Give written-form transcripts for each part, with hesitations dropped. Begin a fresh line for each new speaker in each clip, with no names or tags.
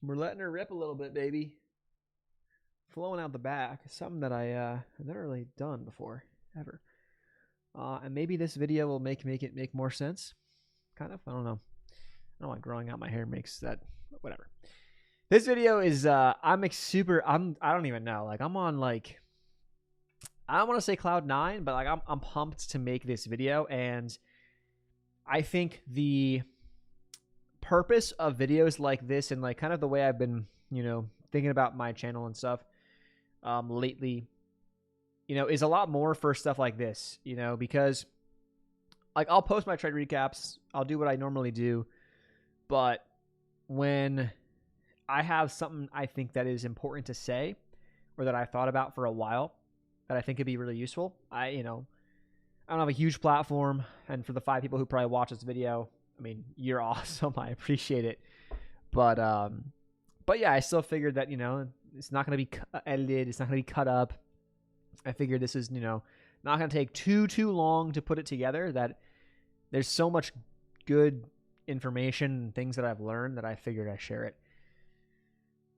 We're letting her rip a little bit, baby. Flowing out the back. Something that I've never really done before, ever. And maybe this video will make it make more sense. Kind of. I don't know. I don't know why growing out my hair makes that. Whatever. This video is I don't even know. Like I'm on like I don't want to say cloud 9, but like I'm pumped to make this video, and I think the purpose of videos like this and like kind of the way I've been, thinking about my channel and stuff lately, is a lot more for stuff like this, because like I'll post my trade recaps, I'll do what I normally do, but when I have something I think that is important to say or that I've thought about for a while that I think could be really useful, I don't have a huge platform, and for the 5 people who probably watch this video, I mean, you're awesome. I appreciate it. But yeah, I still figured that, it's not going to be edited. It's not going to be cut up. I figured this is, not going to take too long to put it together, that there's so much good information and things that I've learned that I figured I'd share it.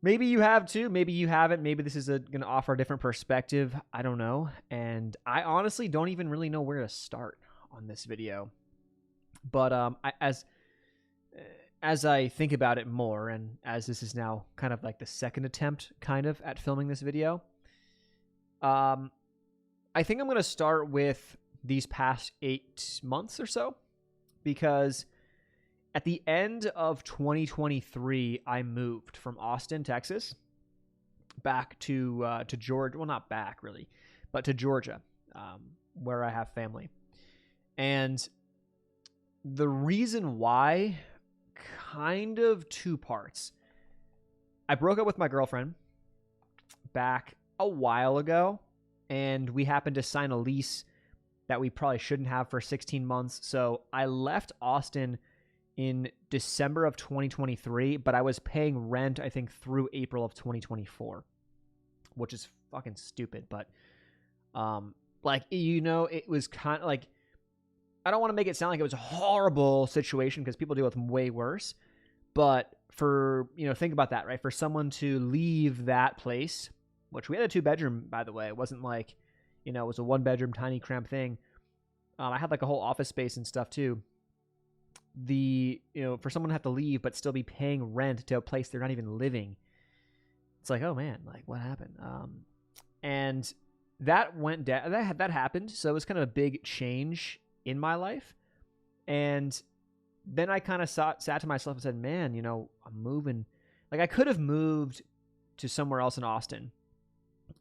Maybe you have too. Maybe you haven't. Maybe this is going to offer a different perspective. I don't know. And I honestly don't even really know where to start on this video. But as I think about it more, and as this is now kind of like the second attempt kind of at filming this video, I think I'm going to start with these past 8 months or so, because at the end of 2023, I moved from Austin, Texas, back to Georgia. Well, not back really, but to Georgia, where I have family. And the reason why, kind of 2 parts. I broke up with my girlfriend back a while ago, and we happened to sign a lease that we probably shouldn't have for 16 months. So I left Austin in December of 2023, but I was paying rent, I think, through April of 2024, which is fucking stupid. But, it was kind of like, I don't want to make it sound like it was a horrible situation, because people deal with way worse. But for, think about that, right? For someone to leave that place, which we had a 2-bedroom, by the way. It wasn't like, it was a 1-bedroom, tiny cramped thing. I had like a whole office space and stuff too. For someone to have to leave but still be paying rent to a place they're not even living, it's like, oh man, like what happened? And that went down. That happened. So it was kind of a big change in my life. And then I kind of sat to myself and said, man, I'm moving. Like I could have moved to somewhere else in Austin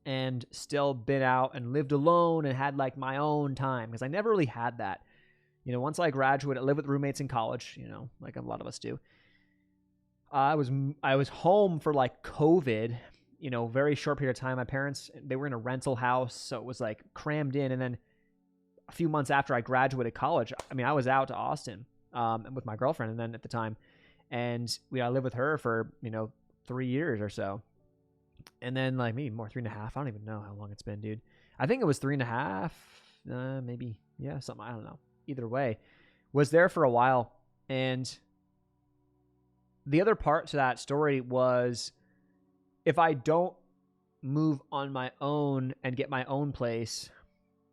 and still been out and lived alone and had like my own time, because I never really had that. Once I graduated, I lived with roommates in college, like a lot of us do. I was home for like COVID, very short period of time. My parents, they were in a rental house, so it was like crammed in. And then a few months after I graduated college, I was out to Austin with my girlfriend, and then at the time, and I lived with her for 3 years or so, and then like maybe more, 3.5. I don't even know how long it's been, dude. I think it was 3.5, maybe, yeah, something. I don't know. Either way, was there for a while. And the other part to that story was, if I don't move on my own and get my own place,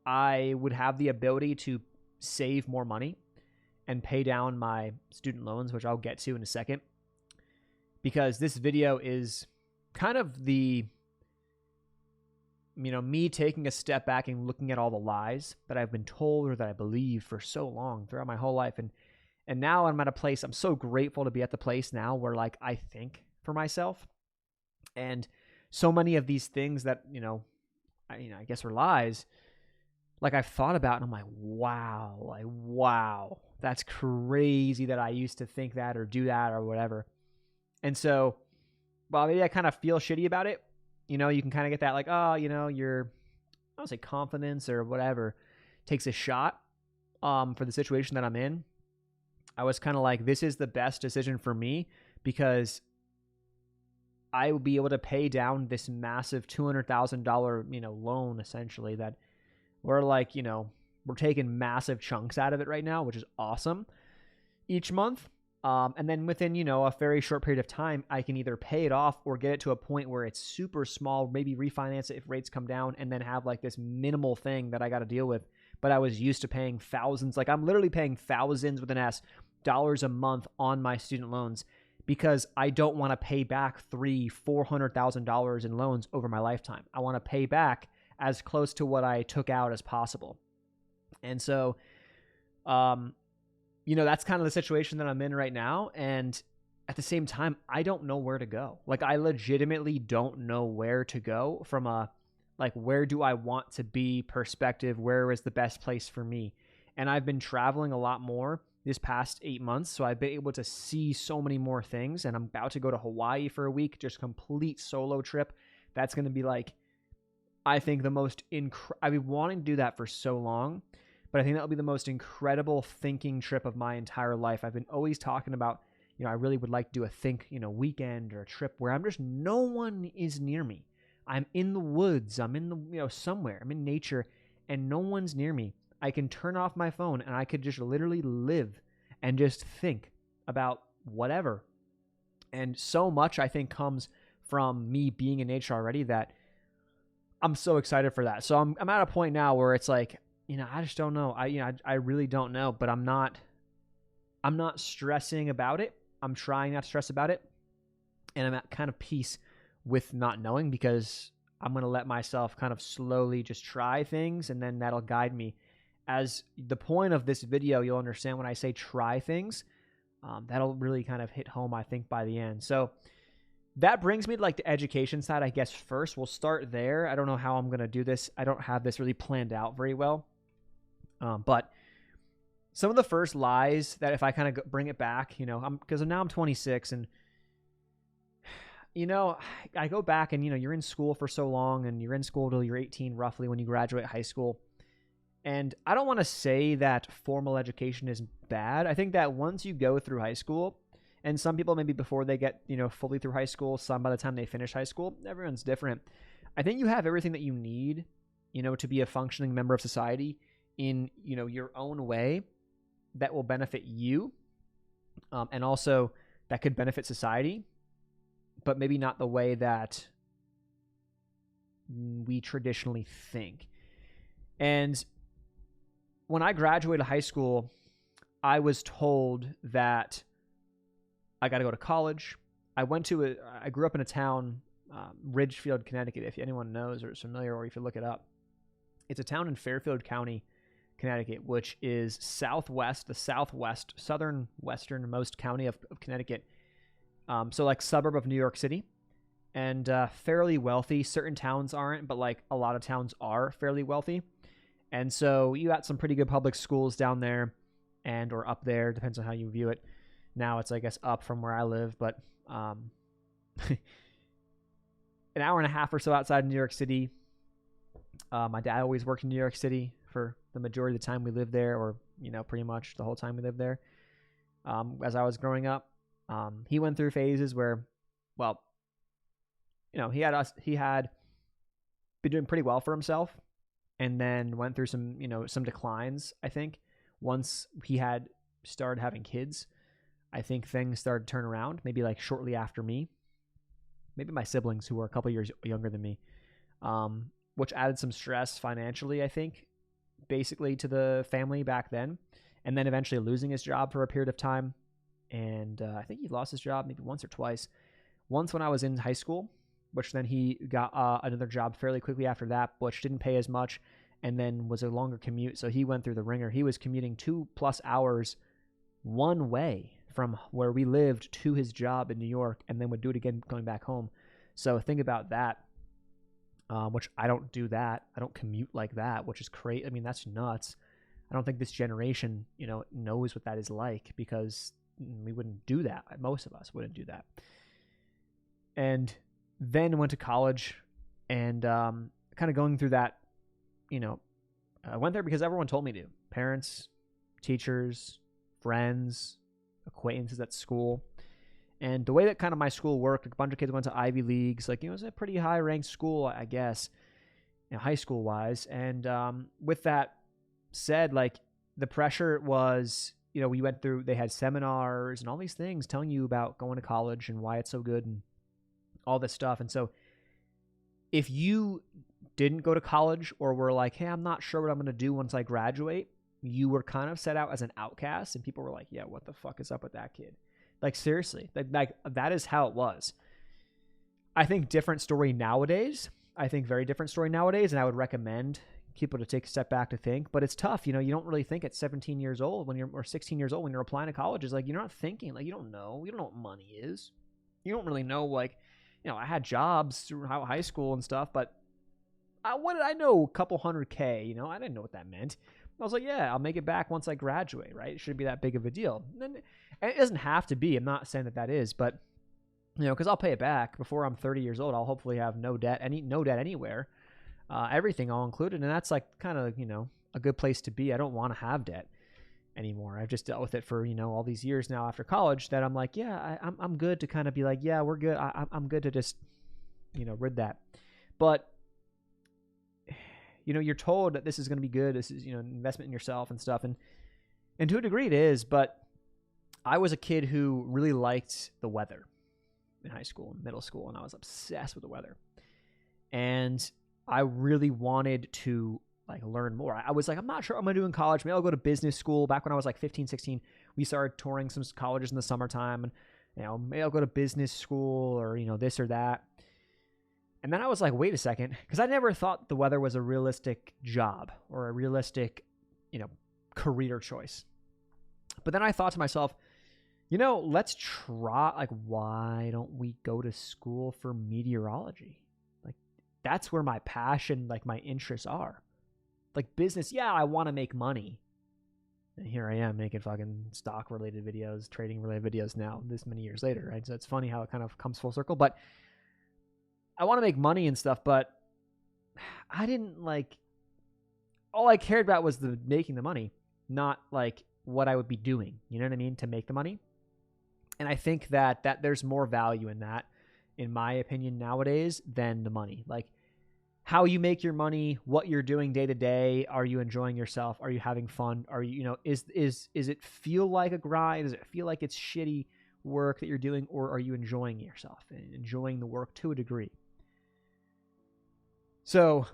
I would have the ability to save more money and pay down my student loans, which I'll get to in a second, because this video is kind of the, me taking a step back and looking at all the lies that I've been told or that I believe for so long throughout my whole life. And now I'm at a place, I'm so grateful to be at the place now where like I think for myself. And so many of these things that, I guess are lies, like I've thought about, and I'm like, wow, that's crazy that I used to think that or do that or whatever. And so, well, maybe I kind of feel shitty about it. You can kind of get that like, oh, your, I don't say confidence or whatever, takes a shot for the situation that I'm in. I was kind of like, this is the best decision for me, because I will be able to pay down this massive $200,000, loan, essentially, that we're like, we're taking massive chunks out of it right now, which is awesome, each month. And then within, a very short period of time, I can either pay it off or get it to a point where it's super small, maybe refinance it if rates come down, and then have like this minimal thing that I got to deal with. But I was used to paying thousands. Like I'm literally paying thousands with an S dollars a month on my student loans because I don't want to pay back $400,000 in loans over my lifetime. I want to pay back as close to what I took out as possible. And so, that's kind of the situation that I'm in right now. And at the same time, I don't know where to go. Like I legitimately don't know where to go from a, like, where do I want to be perspective? Where is the best place for me? And I've been traveling a lot more this past 8 months. So I've been able to see so many more things, and I'm about to go to Hawaii for a week, just complete solo trip. That's going to be like, I think the most, I've been wanting to do that for so long, but I think that'll be the most incredible thinking trip of my entire life. I've been always talking about, I really would like to do a think, weekend or a trip where no one is near me. I'm in the woods. I'm in the, somewhere. I'm in nature and no one's near me. I can turn off my phone and I could just literally live and just think about whatever. And so much, I think, comes from me being in nature already that I'm so excited for that. So I'm at a point now where it's like, I just don't know. I really don't know, but I'm not stressing about it. I'm trying not to stress about it. And I'm at kind of peace with not knowing because I'm going to let myself kind of slowly just try things, and then that'll guide me. As the point of this video, you'll understand when I say try things, that'll really kind of hit home, I think, by the end. So that brings me to like the education side, I guess. First, we'll start there. I don't know how I'm going to do this. I don't have this really planned out very well. But some of the first lies that if I kind of bring it back, because now I'm 26 and, I go back and, you're in school for so long and you're in school till you're 18 roughly when you graduate high school. And I don't want to say that formal education is bad. I think that once you go through high school, and some people maybe before they get, fully through high school, some by the time they finish high school, everyone's different. I think you have everything that you need, to be a functioning member of society in, your own way that will benefit you. And also that could benefit society, but maybe not the way that we traditionally think. And when I graduated high school, I was told that I got to go to college. I grew up in a town, Ridgefield, Connecticut, if anyone knows or is familiar, or if you look it up. It's a town in Fairfield County, Connecticut, which is southern westernmost county of Connecticut. So like suburb of New York City, and fairly wealthy. Certain towns aren't, but like a lot of towns are fairly wealthy. And so you got some pretty good public schools down there or up there, depends on how you view it. Now it's, I guess, up from where I live, but an hour and a half or so outside of New York City. My dad always worked in New York City for the majority of the time we lived there, or, pretty much the whole time we lived there. As I was growing up, he went through phases where, he had been doing pretty well for himself, and then went through some declines, I think. Once he had started having kids, I think things started to turn around, maybe like shortly after me. Maybe my siblings, who were a couple years younger than me, which added some stress financially, I think, basically to the family back then. And then eventually losing his job for a period of time. And I think he lost his job maybe once or twice. Once when I was in high school, which then he got another job fairly quickly after that, which didn't pay as much, and then was a longer commute. So he went through the ringer. He was commuting 2+ hours one way from where we lived to his job in New York, and then would do it again going back home. So think about that, which I don't do that. I don't commute like that, which is crazy. I mean, that's nuts. I don't think this generation, knows what that is like, because we wouldn't do that. Most of us wouldn't do that. And then went to college, and kind of going through that, I went there because everyone told me to. Parents, teachers, friends, acquaintances at school. And the way that kind of my school worked, a bunch of kids went to Ivy Leagues. Like, it was a pretty high-ranked school, I guess, high school-wise. And with that said, like, the pressure was we went through, they had seminars and all these things telling you about going to college and why it's so good and all this stuff. And so if you didn't go to college or were like, hey, I'm not sure what I'm going to do once I graduate, you were kind of set out as an outcast, and people were like, yeah, what the fuck is up with that kid? Like, seriously, like that is how it was. I think different story nowadays. I think very different story nowadays, and I would recommend people to take a step back to think, but it's tough. You don't really think at 17 years old or 16 years old when you're applying to colleges. Like, you're not thinking, like, you don't know what money is. You don't really know, like, I had jobs throughout high school and stuff, but what did I know? A couple $100K, I didn't know what that meant. I was like, yeah, I'll make it back once I graduate, right? It shouldn't be that big of a deal. And it doesn't have to be. I'm not saying that is, but, because I'll pay it back before I'm 30 years old. I'll hopefully have no debt anywhere. Everything all included. And that's like kind of, a good place to be. I don't want to have debt anymore. I've just dealt with it for, all these years now after college that I'm like, yeah, I'm good to kind of be like, yeah, we're good. I'm good to just, rid that. But, you're told that this is going to be good. This is, an investment in yourself and stuff. And to a degree it is, but I was a kid who really liked the weather in high school and middle school, and I was obsessed with the weather. And I really wanted to learn more. I was like, I'm not sure what I'm going to do in college. Maybe I'll go to business school. Back when I was 15, 16, we started touring some colleges in the summertime, and maybe I'll go to business school or, this or that. And then I was like, wait a second, because I never thought the weather was a realistic job or a realistic, career choice. But then I thought to myself, let's try, why don't we go to school for meteorology? That's where my passion, my interests are. Business, yeah, I want to make money. And here I am making fucking stock-related videos, trading-related videos now, this many years later, right? So it's funny how it kind of comes full circle. But I want to make money and stuff, but I didn't all I cared about was making the money, not what I would be doing, you know what I mean, to make the money. And I think that there's more value in that, in my opinion, nowadays than the money. How you make your money, what you're doing day to day. Are you enjoying yourself? Are you having fun? Are you, is it feel like a grind? Does it feel like it's shitty work that you're doing, or are you enjoying yourself and enjoying the work to a degree? So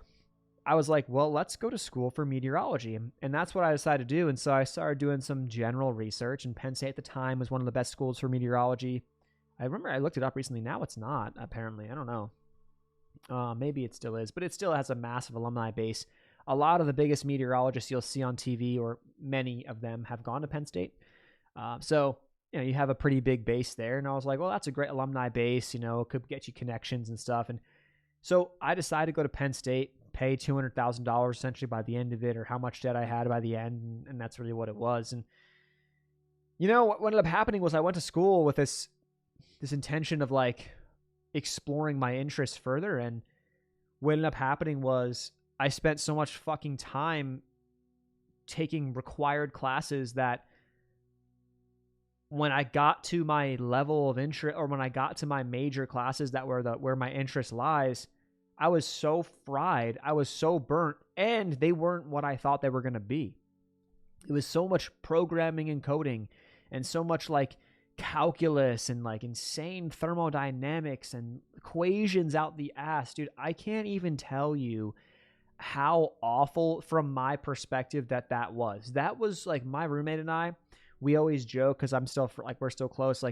I was like, well, let's go to school for meteorology. And that's what I decided to do. And so I started doing some general research, and Penn State at the time was one of the best schools for meteorology. I remember I looked it up recently. Now it's not, apparently. I don't know. Maybe it still is, but it still has a massive alumni base. A lot of the biggest meteorologists you'll see on TV, or many of them, have gone to Penn State. So you have a pretty big base there. And I was like, well, that's a great alumni base. It could get you connections and stuff. And so I decided to go to Penn State, pay $200,000 essentially by the end of it, or how much debt I had by the end. And that's really what it was. And, what ended up happening was I went to school with this intention of exploring my interests further. And what ended up happening was I spent so much fucking time taking required classes that when I got to my level of interest, or when I got to my major classes that were where my interest lies, I was so fried, I was so burnt, and they weren't what I thought they were going to be. It was so much programming and coding, and so much calculus and insane thermodynamics and equations out the ass, dude. I can't even tell you how awful from my perspective that was. That was my roommate and I, we always joke, because I'm still we're still close.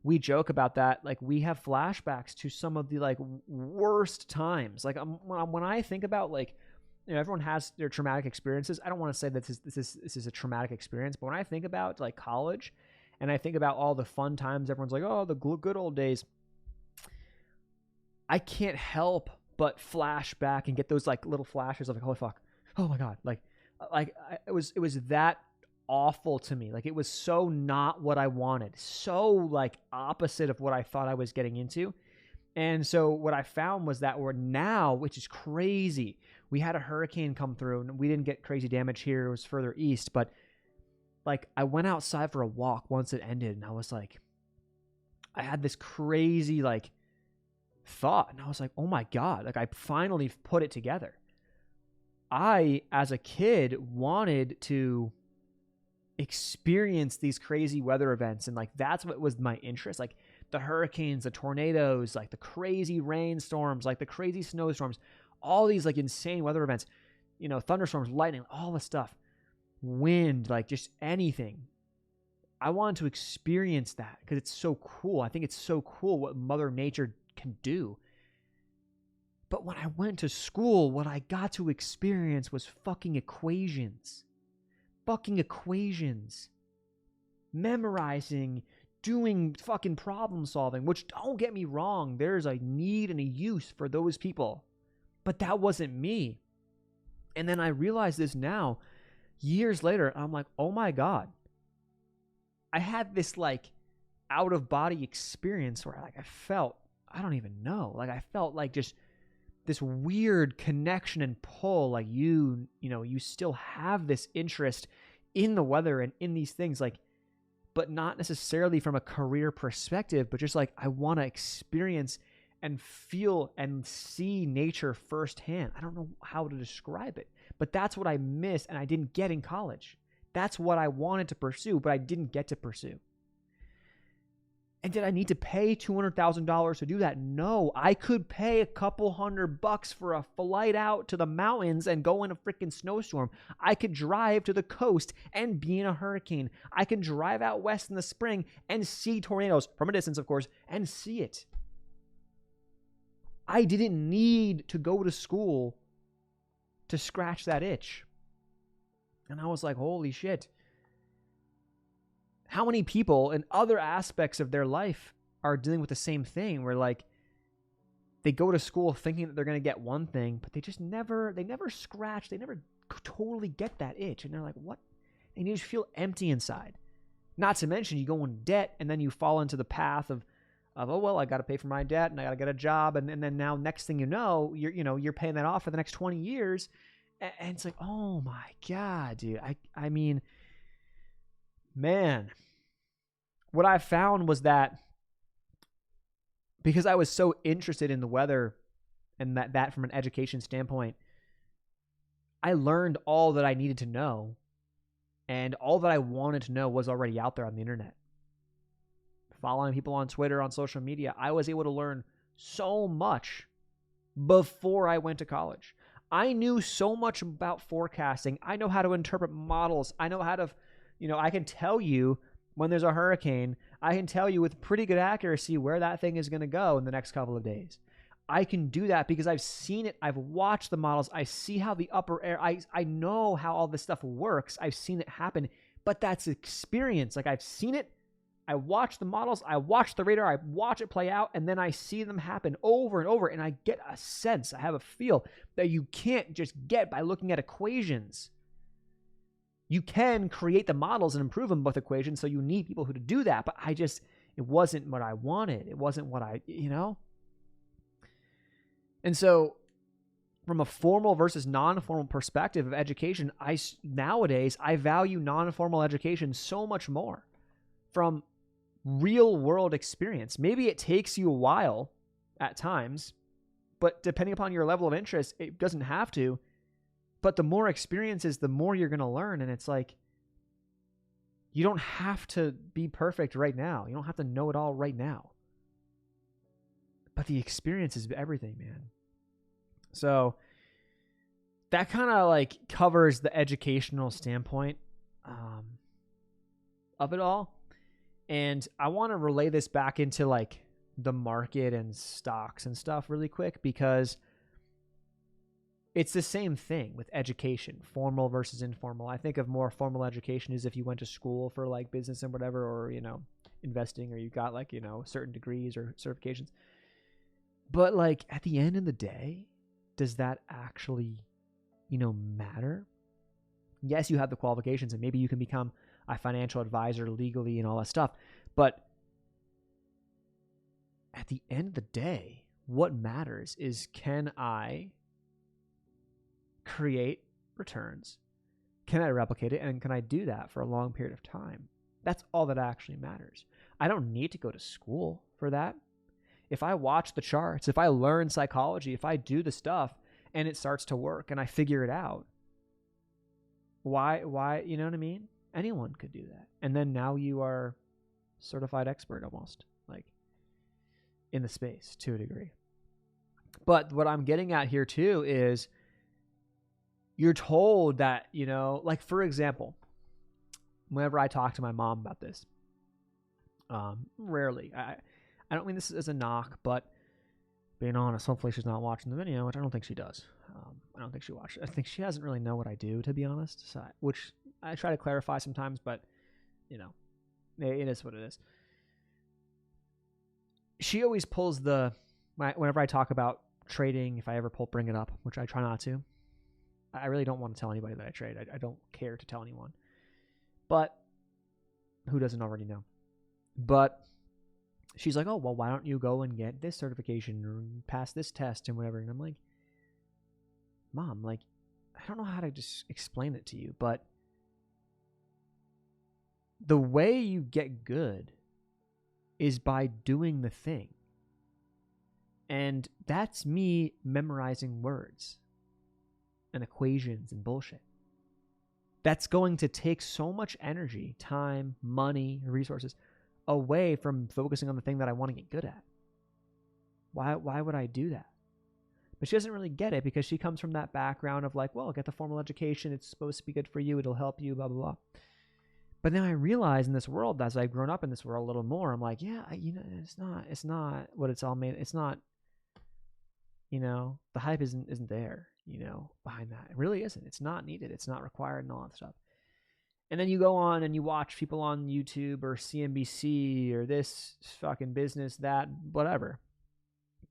We joke about that. We have flashbacks to some of the worst times. When I think about everyone has their traumatic experiences. I don't want to say that this is a traumatic experience, but when I think about college, and I think about all the fun times, everyone's like, oh, the good old days, I can't help but flash back and get those little flashes of holy fuck, oh my god, it was that awful to me. It was so not what I wanted, so opposite of what I thought I was getting into. And so what I found was that we're now, which is crazy, we had a hurricane come through, and we didn't get crazy damage here. It was further east, but I went outside for a walk once it ended, and I was I had this crazy thought, and I was like, oh my god, I finally put it together. I, as a kid, wanted to experience these crazy weather events. And like, that's what was my interest. Like the hurricanes, the tornadoes, like the crazy rainstorms, like the crazy snowstorms, all these like insane weather events, you know, thunderstorms, lightning, all the stuff, wind, like just anything. I wanted to experience that because it's so cool. I think it's so cool what Mother Nature can do. But when I went to school, what I got to experience was fucking equations. Fucking equations. Memorizing, doing fucking problem solving, which, don't get me wrong, there's a need and a use for those people. But that wasn't me. And then I realized this now, years later, I'm like, oh my God. I had this like out of body experience where like I felt, I don't even know, like I felt like just this weird connection and pull, like you know, you still have this interest in the weather and in these things, like, but not necessarily from a career perspective, but just like, I want to experience and feel and see nature firsthand. I don't know how to describe it, but that's what I missed and I didn't get in college. That's what I wanted to pursue, but I didn't get to pursue. And did I need to pay $200,000 to do that? No, I could pay a couple $100 for a flight out to the mountains and go in a freaking snowstorm. I could drive to the coast and be in a hurricane. I can drive out west in the spring and see tornadoes from a distance, of course, and see it. I didn't need to go to school to scratch that itch. And I was like, holy shit. How many people in other aspects of their life are dealing with the same thing where like they go to school thinking that they're going to get one thing, but they never scratch, they never totally get that itch. And they're like, what? And you just feel empty inside. Not to mention you go in debt and then you fall into the path of oh, well, I got to pay for my debt and I got to get a job. And then now next thing you know, you're paying that off for the next 20 years. And it's like, oh my God, dude. I mean, man, what I found was that because I was so interested in the weather and that from an education standpoint, I learned all that I needed to know, and all that I wanted to know was already out there on the internet. Following people on Twitter, on social media, I was able to learn so much before I went to college. I knew so much about forecasting. I know how to interpret models. I know how to, I can tell you when there's a hurricane. I can tell you with pretty good accuracy where that thing is going to go in the next couple of days. I can do that because I've seen it. I've watched the models. I see how the upper air, I know how all this stuff works. I've seen it happen, but that's experience. Like I've seen it. I watch the models, I watch the radar, I watch it play out, and then I see them happen over and over, and I get a sense, I have a feel that you can't just get by looking at equations. You can create the models and improve them with equations, so you need people who to do that, but it wasn't what I wanted. It wasn't what And so from a formal versus non-formal perspective of education, nowadays, I value non-formal education so much more from real world experience. Maybe it takes you a while at times, but depending upon your level of interest, it doesn't have to. But the more experiences, the more you're going to learn. And it's like, you don't have to be perfect right now. You don't have to know it all right now. But the experience is everything, man. So that kind of like covers the educational standpoint of it all. And I want to relay this back into like the market and stocks and stuff really quick, because it's the same thing with education, formal versus informal. I think of more formal education is if you went to school for like business and whatever, or, investing, or you got like, certain degrees or certifications. But like at the end of the day, does that actually, matter? Yes, you have the qualifications and maybe you can become a financial advisor legally and all that stuff. But at the end of the day, what matters is, can I create returns? Can I replicate it? And can I do that for a long period of time? That's all that actually matters. I don't need to go to school for that. If I watch the charts, if I learn psychology, if I do the stuff and it starts to work and I figure it out, why, you know what I mean? Anyone could do that. And then now you are certified expert almost, like in the space to a degree. But what I'm getting at here too is you're told that, you know, like for example, whenever I talk to my mom about this, rarely, I don't mean this as a knock, but being honest, hopefully she's not watching the video, which I don't think she does. I don't think she watched it. I think she doesn't really know what I do, to be honest, so which I try to clarify sometimes, but, you know, it is what it is. She always pulls whenever I talk about trading, if I ever bring it up, which I try not to. I really don't want to tell anybody that I trade. I don't care to tell anyone. But who doesn't already know? But she's like, oh, well, why don't you go and get this certification or pass this test and whatever? And I'm like, Mom, like, I don't know how to just explain it to you, but the way you get good is by doing the thing. And that's me memorizing words and equations and bullshit. That's going to take so much energy, time, money, resources away from focusing on the thing that I want to get good at. Why would I do that? But she doesn't really get it because she comes from that background of like, well, get the formal education. It's supposed to be good for you. It'll help you, blah, blah, blah. But then I realize in this world, as I've grown up in this world a little more, I'm like, yeah, you know, it's not what it's all made. It's not, you know, the hype isn't there, you know, behind that. It really isn't. It's not needed. It's not required and all that stuff. And then you go on and you watch people on YouTube or CNBC or this fucking business, that, whatever.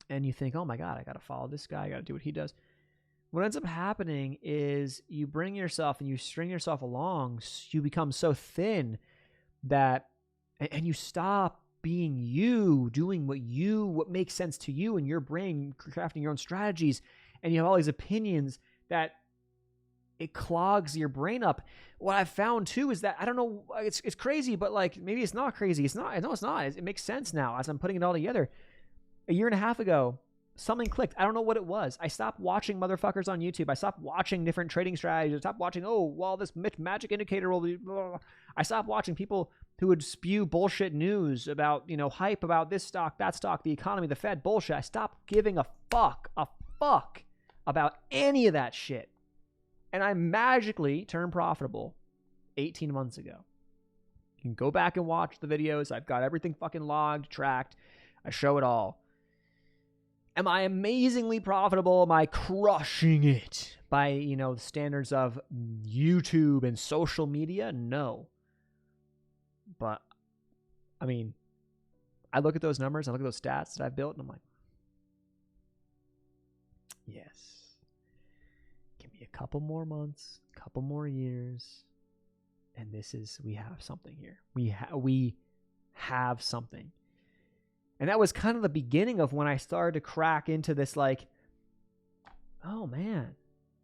And you think, oh my God, I got to follow this guy. I got to do what he does. What ends up happening is you bring yourself and you string yourself along. You become so thin that, and you stop being you, doing what makes sense to you in your brain, crafting your own strategies. And you have all these opinions that it clogs your brain up. What I've found too is that, I don't know, it's crazy, but like, maybe it's not crazy. It's not. No, it's not. It makes sense now as I'm putting it all together. A year and a half ago, something clicked. I don't know what it was. I stopped watching motherfuckers on YouTube. I stopped watching different trading strategies. I stopped watching, this magic indicator will be, blah, blah, blah. I stopped watching people who would spew bullshit news about, you know, hype about this stock, that stock, the economy, the Fed, bullshit. I stopped giving a fuck about any of that shit. And I magically turned profitable 18 months ago. You can go back and watch the videos. I've got everything fucking logged, tracked. I show it all. Am I amazingly profitable? Am I crushing it by, you know, the standards of YouTube and social media? No. But, I mean, I look at those numbers, I look at those stats that I've built, and I'm like, yes. Give me a couple more months, a couple more years, and we have something here. We have something. And that was kind of the beginning of when I started to crack into this, like, oh man,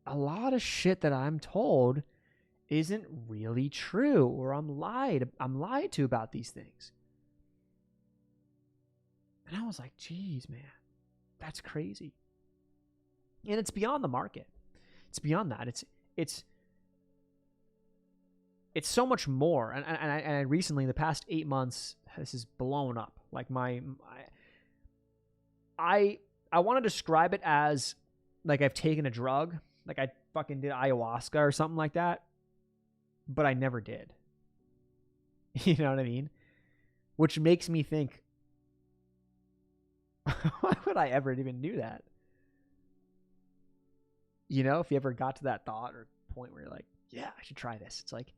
a lot of shit that I'm told isn't really true, or I'm lied to about these things. And I was like, geez, man, that's crazy. And it's beyond the market. It's beyond that. It's so much more. And I recently, in the past 8 months, this is blown up. Like I want to describe it as like I've taken a drug, like I fucking did ayahuasca or something like that, but I never did. You know what I mean? Which makes me think, why would I ever even do that? You know, if you ever got to that thought or point where you're like, yeah, I should try this. It's like,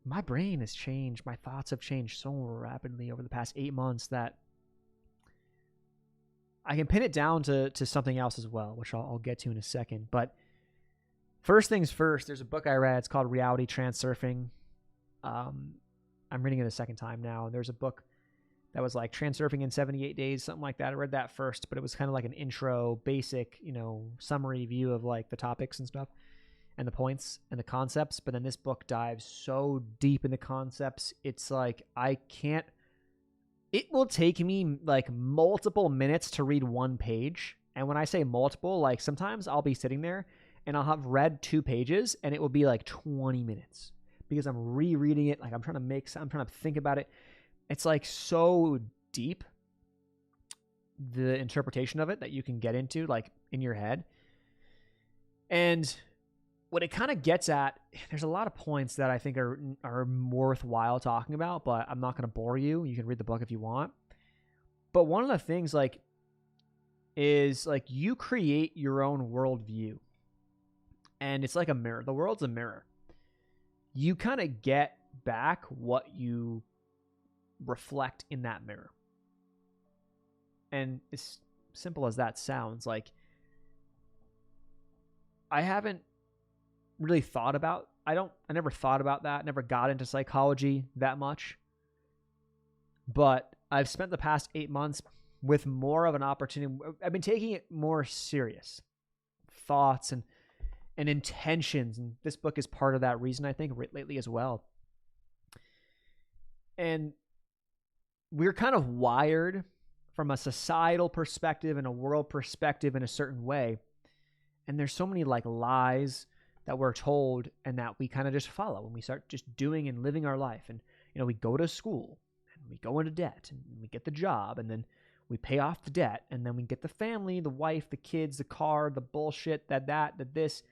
my brain has changed. My thoughts have changed so rapidly over the past 8 months that I can pin it down to something else as well, which I'll get to in a second. But first things first, there's a book I read. It's called Reality Transurfing. I'm reading it a second time now. And there's a book that was like Transurfing in 78 Days, something like that. I read that first, but it was kind of like an intro, basic, you know, summary view of like the topics and stuff, and the points and the concepts. But then this book dives so deep in the concepts. It's like, it will take me like multiple minutes to read one page. And when I say multiple, like sometimes I'll be sitting there and I'll have read 2 pages and it will be like 20 minutes because I'm rereading it. Like I'm trying to think about it. It's like so deep, the interpretation of it that you can get into like in your head. And what it kind of gets at, there's a lot of points that I think are worthwhile talking about, but I'm not going to bore you. You can read the book if you want. But one of the things like is like you create your own worldview. And it's like a mirror. The world's a mirror. You kind of get back what you reflect in that mirror. And as simple as that sounds, like I haven't really thought about, I never thought about that, never got into psychology that much. But I've spent the past 8 months with more of an opportunity. I've been taking it more serious. Thoughts and intentions. And this book is part of that reason, I think, lately as well. And we're kind of wired from a societal perspective and a world perspective in a certain way. And there's so many like lies that we're told and that we kind of just follow when we start just doing and living our life. And, we go to school and we go into debt and we get the job and then we pay off the debt and then we get the family, the wife, the kids, the car, the bullshit, that this.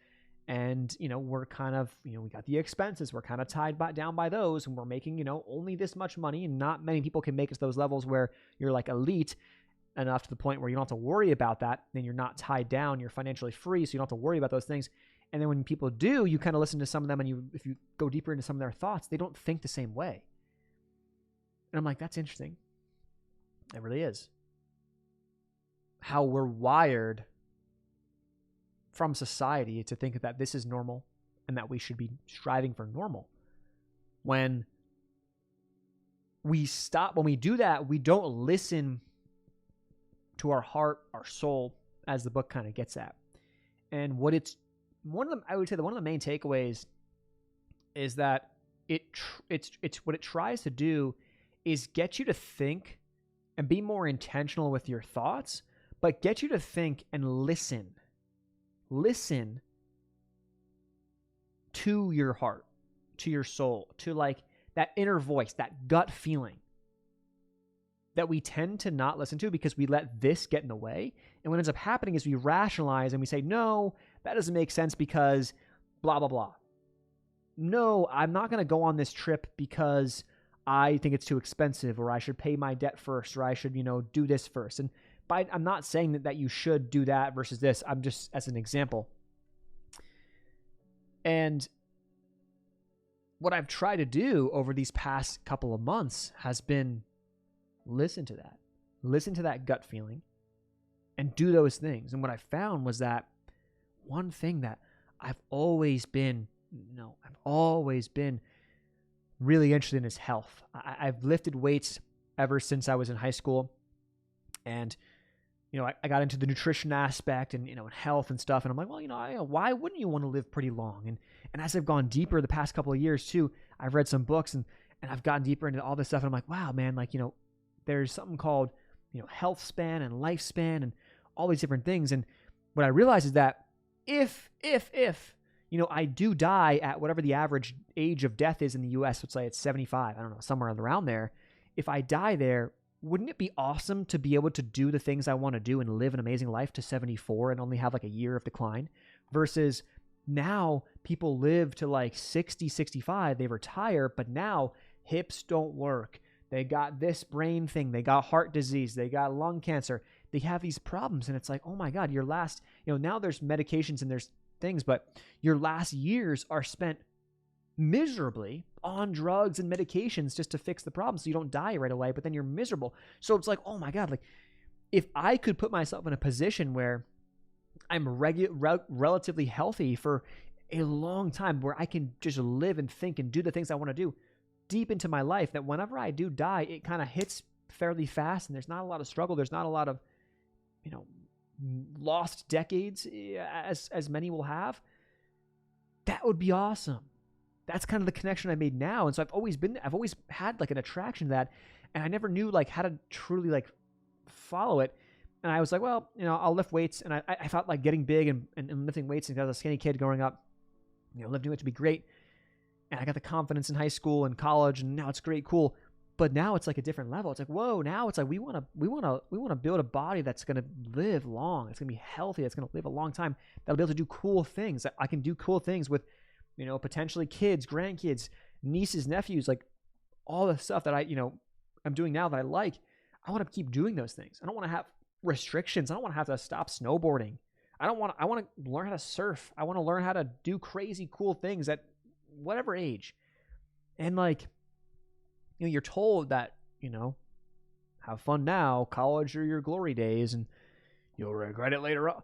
And, we're kind of, we got the expenses. We're kind of tied down by those and we're making, only this much money, and not many people can make it to those levels where you're like elite enough to the point where you don't have to worry about that. Then you're not tied down. You're financially free. So you don't have to worry about those things. And then when people do, you kind of listen to some of them and if you go deeper into some of their thoughts, they don't think the same way. And I'm like, that's interesting. It really is. How we're wired from society to think that this is normal and that we should be striving for normal. When we do that, we don't listen to our heart, our soul, as the book kind of gets at. And I would say that one of the main takeaways is that it's what it tries to do is get you to think and be more intentional with your thoughts, but get you to think and listen to your heart, to your soul, to like that inner voice, that gut feeling that we tend to not listen to because we let this get in the way. And what ends up happening is we rationalize and we say, no, that doesn't make sense because blah, blah, blah. No, I'm not going to go on this trip because I think it's too expensive, or I should pay my debt first, or I should, do this first. And I'm not saying that you should do that versus this. I'm just as an example. And what I've tried to do over these past couple of months has been listen to that gut feeling and do those things. And what I found was that one thing that I've always been really interested in is health. I've lifted weights ever since I was in high school. And, I got into the nutrition aspect and, and health and stuff. And I'm like, well, why wouldn't you want to live pretty long? And as I've gone deeper the past couple of years too, I've read some books and I've gotten deeper into all this stuff. And I'm like, wow, man, like, there's something called, health span and lifespan and all these different things. And what I realized is that if I do die at whatever the average age of death is in the US, let's say it's 75, I don't know, somewhere around there. If I die there, wouldn't it be awesome to be able to do the things I want to do and live an amazing life to 74 and only have like a year of decline? Versus now people live to like 60, 65, they retire, but now hips don't work. They got this brain thing, they got heart disease, they got lung cancer. They have these problems and it's like, oh my God, your last, now there's medications and there's things, but your last years are spent miserably on drugs and medications just to fix the problem so you don't die right away, but then you're miserable. So it's like, oh my God, like if I could put myself in a position where I'm relatively healthy for a long time, where I can just live and think and do the things I want to do deep into my life, that whenever I do die, it kind of hits fairly fast and there's not a lot of struggle. There's not a lot of, lost decades as many will have. That would be awesome. That's kind of the connection I made now. And so I've always had like an attraction to that. And I never knew like how to truly like follow it. And I was like, well, I'll lift weights. And I felt like getting big and lifting weights, because I was a skinny kid growing up, lifting weights would be great. And I got the confidence in high school and college, and now it's great, cool. But now it's like a different level. It's like, whoa, now it's like we want to build a body that's going to live long. It's going to be healthy. It's going to live a long time. That'll be able to do cool things. I can do cool things with, potentially kids, grandkids, nieces, nephews, like all the stuff that I'm doing now that I like. I want to keep doing those things. I don't want to have restrictions. I don't want to have to stop snowboarding. I want to learn how to surf. I want to learn how to do crazy cool things at whatever age. And like, you're told that, have fun now, college are your glory days, and you'll regret it later on.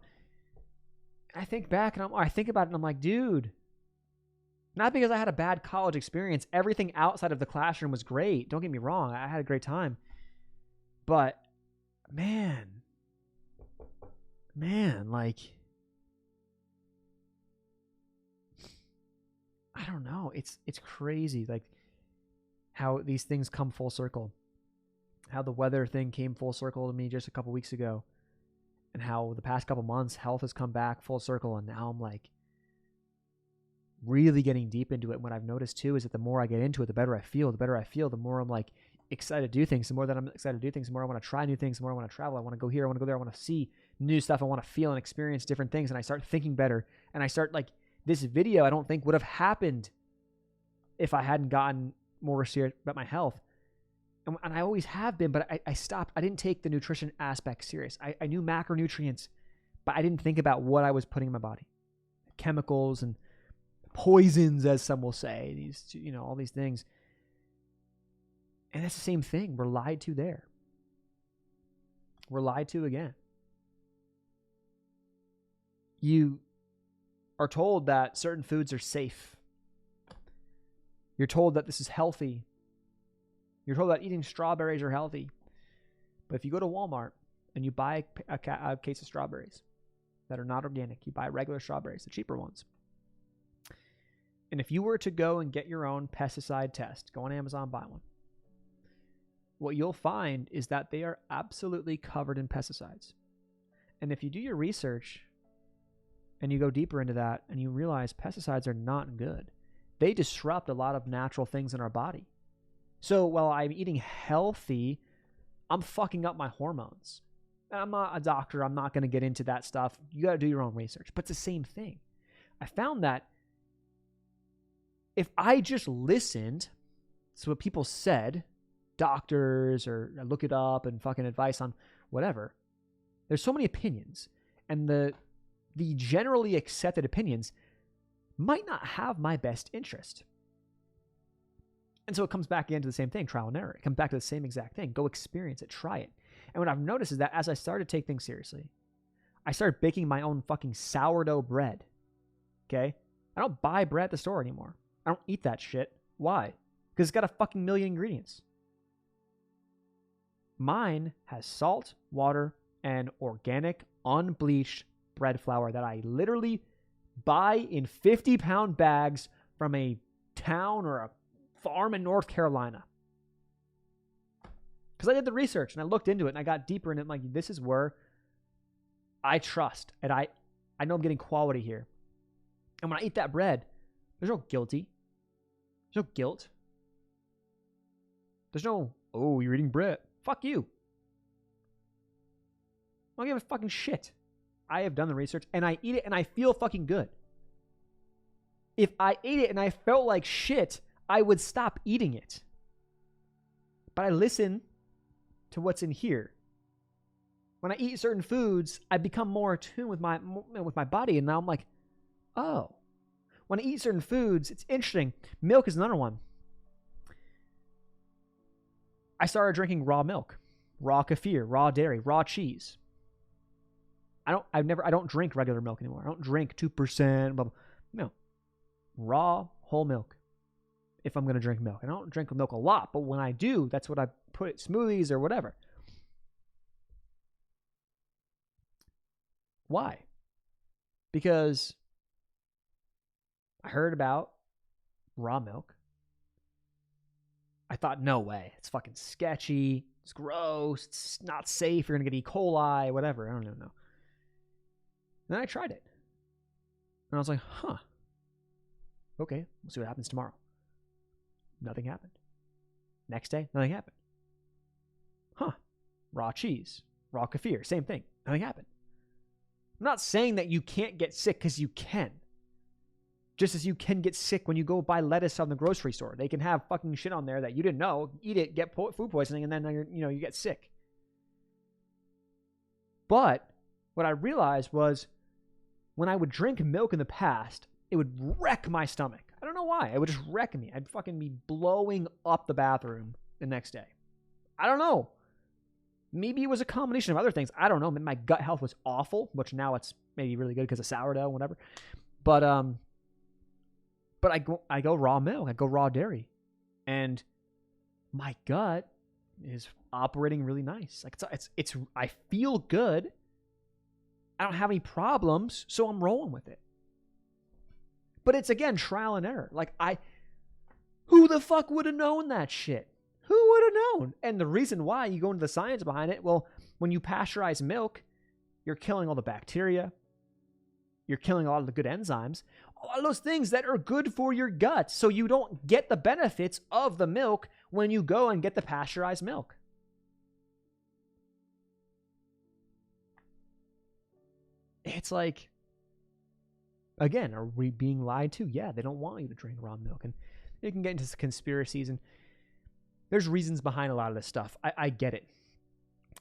I think back and I think about it and I'm like, dude, not because I had a bad college experience. Everything outside of the classroom was great. Don't get me wrong. I had a great time. But man, like, I don't know. It's crazy. Like, how these things come full circle. How the weather thing came full circle to me just a couple weeks ago. And how the past couple months, health has come back full circle. And now I'm like really getting deep into it. And what I've noticed too is that the more I get into it, the better I feel. The better I feel, the more I'm like excited to do things. The more that I'm excited to do things, the more I want to try new things, the more I want to travel. I want to go here, I want to go there, I want to see new stuff. I want to feel and experience different things. And I start thinking better. And I start like, this video I don't think would have happened if I hadn't gotten more serious about my health. And I always have been, but I stopped. I didn't take the nutrition aspect serious. I knew macronutrients, but I didn't think about what I was putting in my body. Chemicals and poisons, as some will say, these, all these things. And that's the same thing. We're lied to there. We're lied to again. You are told that certain foods are safe. You're told that this is healthy. You're told that eating strawberries are healthy. But if you go to Walmart and you buy a case of strawberries that are not organic, you buy regular strawberries, the cheaper ones. And if you were to go and get your own pesticide test, go on Amazon, buy one. What you'll find is that they are absolutely covered in pesticides. And if you do your research and you go deeper into that and you realize pesticides are not good, they disrupt a lot of natural things in our body. So while I'm eating healthy, I'm fucking up my hormones. And I'm not a doctor. I'm not going to get into that stuff. You got to do your own research. But it's the same thing. I found that if I just listened to what people said, doctors, or look it up and fucking advice on whatever, there's so many opinions. And the generally accepted opinions might not have my best interest. And so it comes back again to the same thing, trial and error. It comes back to the same exact thing. Go experience it, try it. And what I've noticed is that as I started to take things seriously, I started baking my own fucking sourdough bread. Okay? I don't buy bread at the store anymore. I don't eat that shit. Why? Because it's got a fucking million ingredients. Mine has salt, water, and organic, unbleached bread flour that I literally buy in 50-pound bags from a town or a farm in North Carolina. Because I did the research and I looked into it and I got deeper in it. I'm like, this is where I trust. And I know I'm getting quality here. And when I eat that bread, there's no guilty. There's no guilt. There's no, oh, you're eating bread. Fuck you. I don't give a fucking shit. I have done the research and I eat it and I feel fucking good. If I ate it and I felt like shit, I would stop eating it. But I listen to what's in here. When I eat certain foods, I become more attuned with my body. And now I'm like, oh. When I eat certain foods, it's interesting. Milk is another one. I started drinking raw milk, raw kefir, raw dairy, raw cheese. I don't drink regular milk anymore. I don't drink 2%, blah, blah. No. Raw, whole milk. If I'm going to drink milk. And I don't drink milk a lot, but when I do, that's what I put in smoothies or whatever. Why? Because I heard about raw milk. I thought, no way. It's fucking sketchy. It's gross. It's not safe. You're going to get E. coli, whatever. I don't even know. And then I tried it. And I was like, huh. Okay, we'll see what happens tomorrow. Nothing happened. Next day, nothing happened. Huh. Raw cheese. Raw kefir. Same thing. Nothing happened. I'm not saying that you can't get sick, because you can. Just as you can get sick when you go buy lettuce on the grocery store. They can have fucking shit on there that you didn't know. Eat it, get food poisoning, and then you get sick. But what I realized was when I would drink milk in the past, it would wreck my stomach. I don't know why. It would just wreck me. I'd fucking be blowing up the bathroom the next day. I don't know. Maybe it was a combination of other things. I don't know. My gut health was awful, which now it's maybe really good because of sourdough, whatever. But I go raw milk. I go raw dairy, and my gut is operating really nice. Like it's I feel good. I don't have any problems, so I'm rolling with it. But it's, again, trial and error. Like, who the fuck would have known that shit? Who would have known? And the reason why, you go into the science behind it, well, when you pasteurize milk, you're killing all the bacteria. You're killing a lot of the good enzymes. All those things that are good for your gut, so you don't get the benefits of the milk when you go and get the pasteurized milk. It's like, again, are we being lied to? Yeah, they don't want you to drink raw milk. And you can get into conspiracies, and there's reasons behind a lot of this stuff. I get it.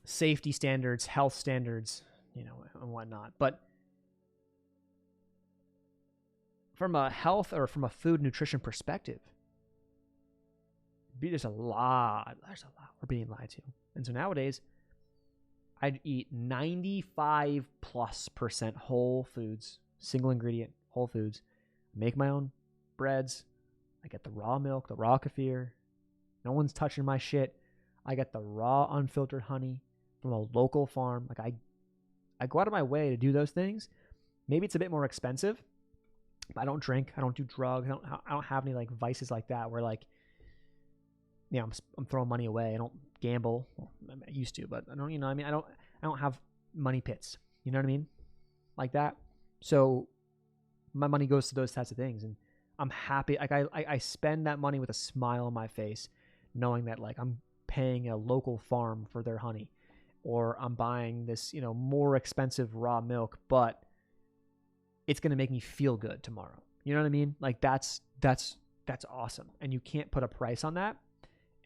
Safety standards, health standards, and whatnot. But from a health or from a food nutrition perspective, there's a lot we're being lied to. And so nowadays, I'd eat 95+% whole foods, single ingredient whole foods. Make my own breads. I get the raw milk, the raw kefir. No one's touching my shit. I get the raw unfiltered honey from a local farm. Like I go out of my way to do those things. Maybe it's a bit more expensive, but I don't drink. I don't do drugs. I don't have any like vices like that where like, I'm throwing money away. I don't gamble. Well, I used to, but I don't, I don't have money pits. You know what I mean? Like that. So my money goes to those types of things, and I'm happy. Like I spend that money with a smile on my face, knowing that like I'm paying a local farm for their honey, or I'm buying this, more expensive raw milk, but it's going to make me feel good tomorrow. You know what I mean? Like that's awesome. And you can't put a price on that.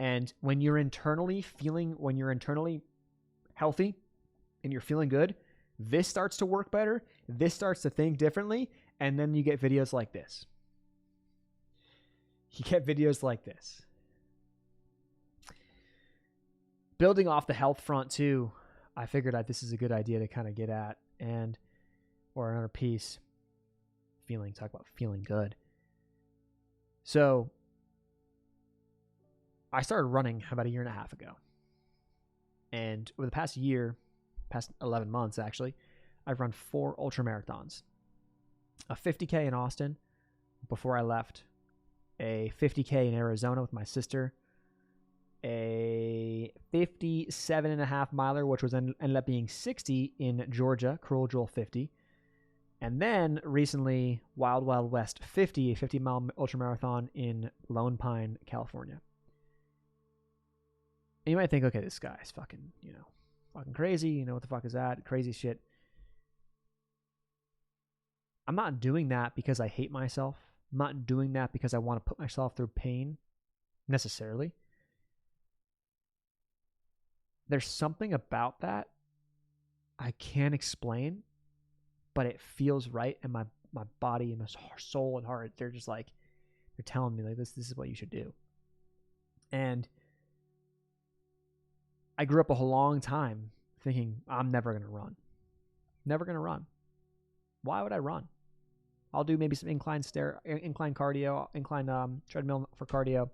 And when you're internally healthy and you're feeling good, this starts to work better. This starts to think differently. And then you get videos like this. Building off the health front too, I figured out this is a good idea to kind of get at, or another piece, talk about feeling good. So I started running about a year and a half ago. And over the past 11 months actually, I've run 4 ultra marathons. A 50K in Austin before I left, a 50K in Arizona with my sister, a 57.5 miler, which was ended up being 60 in Georgia, Cruel Jewel 50. And then recently, Wild Wild West 50, a 50-mile ultramarathon in Lone Pine, California. And you might think, okay, this guy's fucking crazy. What the fuck is that? Crazy shit. I'm not doing that because I hate myself. I'm not doing that because I want to put myself through pain, necessarily. There's something about that I can't explain, but it feels right, and my body and my soul and heart, they're just like, they're telling me like this is what you should do. And I grew up a long time thinking I'm never going to run. Never going to run. Why would I run? I'll do maybe some incline cardio, incline treadmill for cardio,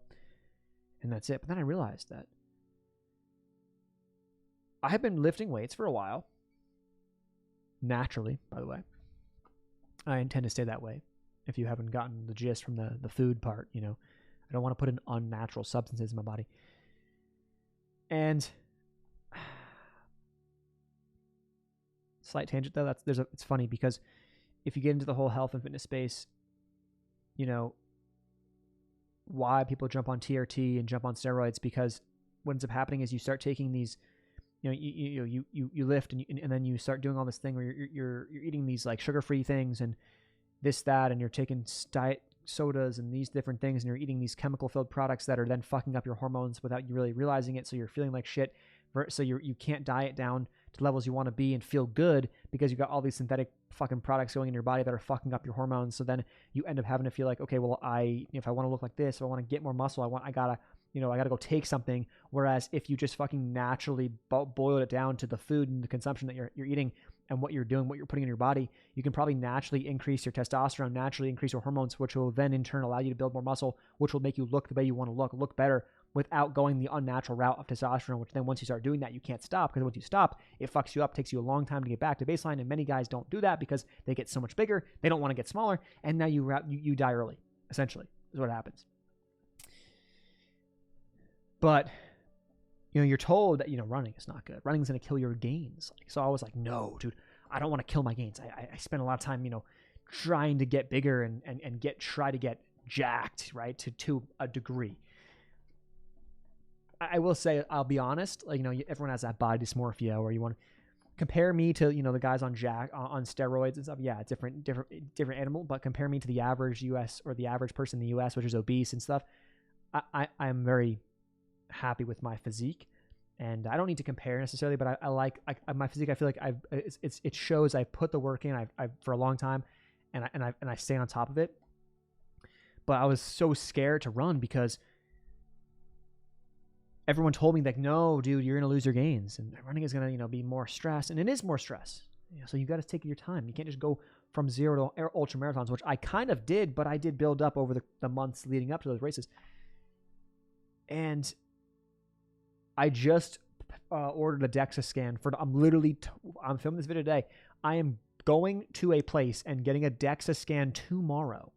and that's it. But then I realized that I have been lifting weights for a while. Naturally, by the way. I intend to stay that way. If you haven't gotten the gist from the food part, I don't want to put in unnatural substances in my body. And Slight tangent though. It's funny because if you get into the whole health and fitness space, you know, why people jump on TRT and jump on steroids, because what ends up happening is you start taking these, you know, you lift and then you start doing all this thing where you're eating these like sugar-free things and this, that, and you're taking diet sodas and these different things, and you're eating these chemical-filled products that are then fucking up your hormones without you really realizing it. So you're feeling like shit. So you can't diet down to levels you want to be and feel good because you got all these synthetic fucking products going in your body that are fucking up your hormones. So then you end up having to feel like, okay, well, if I want to look like this, if I want to get more muscle, I gotta go take something. Whereas if you just fucking naturally boiled it down to the food and the consumption that you're eating and what you're doing, what you're putting in your body, you can probably naturally increase your testosterone, naturally increase your hormones, which will then in turn allow you to build more muscle, which will make you look the way you want to look better, without going the unnatural route of testosterone, which then once you start doing that, you can't stop, because once you stop, it fucks you up, takes you a long time to get back to baseline, and many guys don't do that because they get so much bigger, they don't want to get smaller, and now you die early, essentially, is what happens. But, you know, you're told that, you know, running is not good. Running's going to kill your gains. So I was like, no, dude, I don't want to kill my gains. I spend a lot of time, you know, trying to get bigger and try to get jacked, right, to a degree. I will say, I'll be honest, like, you know, everyone has that body dysmorphia where you want to compare me to, you know, the guys on steroids and stuff. Yeah, different animal, but compare me to the average US or the average person in the US, which is obese and stuff. I'm very happy with my physique, and I don't need to compare necessarily, but I like my physique. I feel like it shows I put the work in. I've for a long time, and I stay on top of it. But I was so scared to run because everyone told me, like, no, dude, you're gonna lose your gains, and running is gonna, you know, be more stress, and it is more stress. You know, so you got to take your time. You can't just go from 0 to ultra marathons, which I kind of did, but I did build up over the months leading up to those races. And I just ordered a DEXA scan I'm filming this video today. I am going to a place and getting a DEXA scan tomorrow.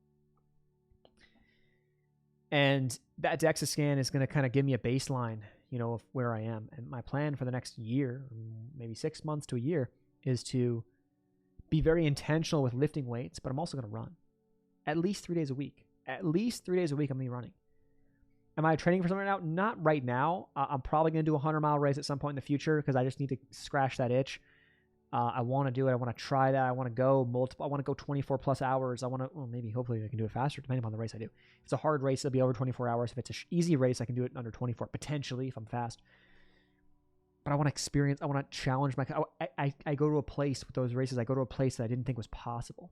And that DEXA scan is going to kind of give me a baseline, you know, of where I am. And my plan for the next year, maybe 6 months to a year, is to be very intentional with lifting weights, but I'm also going to run at least 3 days a week. At least 3 days a week, I'm going to be running. Am I training for something right now? Not right now. I'm probably going to do a 100-mile race at some point in the future because I just need to scratch that itch. I want to do it. I want to try that. I want to go multiple. I want to go 24 plus hours. I want to, well, maybe hopefully I can do it faster depending on the race I do. If it's a hard race, it'll be over 24 hours. If it's an easy race, I can do it in under 24, potentially, if I'm fast. But I want to experience, I want to challenge I go to a place with those races. I go to a place that I didn't think was possible.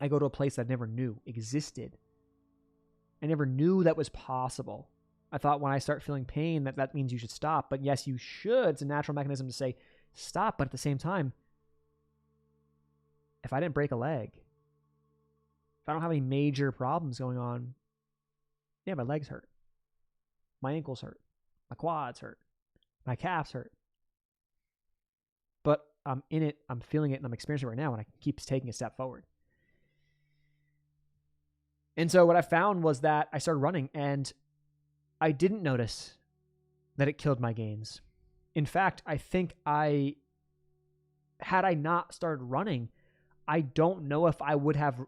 I go to a place that I never knew existed. I never knew that was possible. I thought when I start feeling pain, that means you should stop. But yes, you should. It's a natural mechanism to say stop. But at the same time, if I didn't break a leg, if I don't have any major problems going on, yeah, my legs hurt. My ankles hurt. My quads hurt. My calves hurt. But I'm in it. I'm feeling it, and I'm experiencing it right now, and I keep taking a step forward. And so what I found was that I started running, and I didn't notice that it killed my gains. In fact, I think had I not started running, I don't know if I would have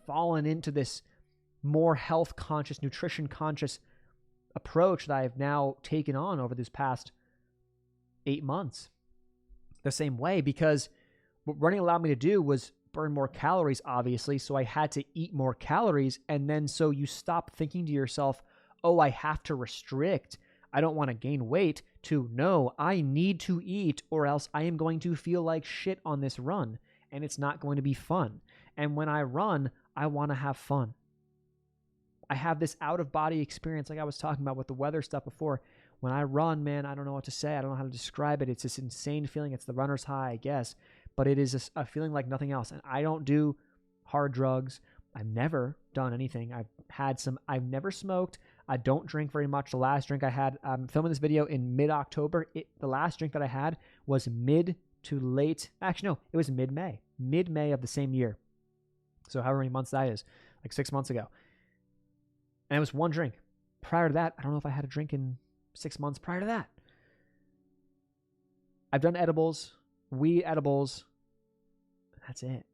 fallen into this more health conscious, nutrition conscious approach that I've now taken on over this past 8 months the same way, because what running allowed me to do was burn more calories, obviously. So I had to eat more calories. And then so you stop thinking to yourself, oh, I have to restrict. I don't want to gain weight, to no, I need to eat or else I am going to feel like shit on this run and it's not going to be fun. And when I run, I want to have fun. I have this out of body experience like I was talking about with the weather stuff before. When I run, man, I don't know what to say. I don't know how to describe it. It's this insane feeling. It's the runner's high, I guess. But it is a feeling like nothing else. And I don't do hard drugs. I've never done anything. I've never smoked. I don't drink very much. The last drink I had, I'm filming this video in mid-October. The last drink that I had was mid to late. Actually, no, it was mid-May. Mid-May of the same year. So however many months that is, like 6 months ago. And it was one drink. Prior to that, I don't know if I had a drink in 6 months prior to that. I've done edibles weed edibles. That's it.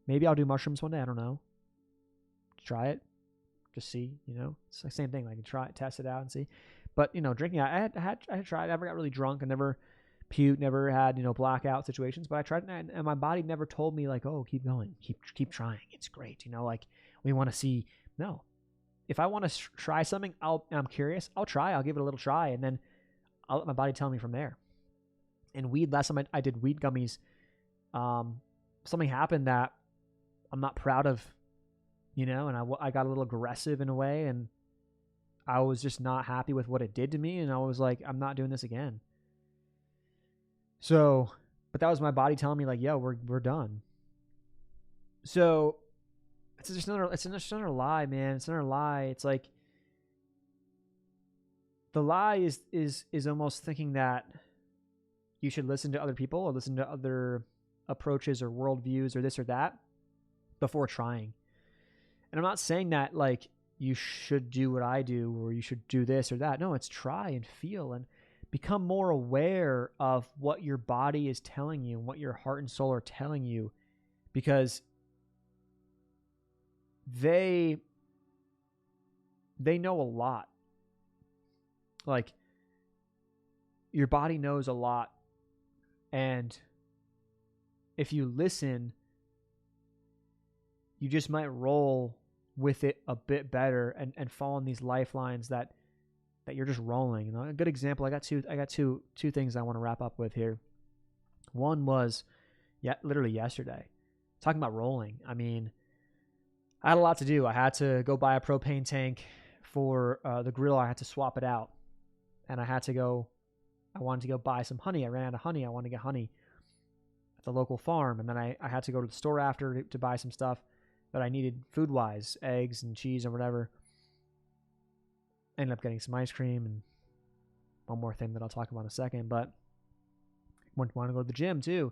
Maybe I'll do mushrooms one day. I don't know. Try it. Just see, it's the same thing. Like, try it, test it out and see. But, drinking, I had tried. I never got really drunk. I never puked, never had, blackout situations. But I tried it, and my body never told me, like, oh, keep going. Keep trying. It's great. Like, we want to see. No. If I want to try something, I'm curious. I'll try. I'll give it a little try. And then I'll let my body tell me from there. And weed, last time I did weed gummies, something happened that I'm not proud of, and I got a little aggressive in a way, and I was just not happy with what it did to me, and I was like, I'm not doing this again. So, but that was my body telling me, like, yo, we're done. So it's just another lie, man. It's another lie. It's like, the lie is almost thinking that you should listen to other people or listen to other approaches or worldviews or this or that before trying. And I'm not saying that, like, you should do what I do or you should do this or that. No, it's try and feel and become more aware of what your body is telling you and what your heart and soul are telling you, because they know a lot. Like, your body knows a lot. And if you listen, you just might roll with it a bit better and fall on these lifelines that you're just rolling. A good example, I got two things I want to wrap up with here. One was literally yesterday, talking about rolling. I mean, I had a lot to do. I had to go buy a propane tank for the grill. I had to swap it out, and I wanted to go buy some honey. I ran out of honey. I wanted to get honey at the local farm, and then I had to go to the store after to buy some stuff that I needed food-wise, eggs and cheese or whatever. Ended up getting some ice cream and one more thing that I'll talk about in a second. But I want to go to the gym too.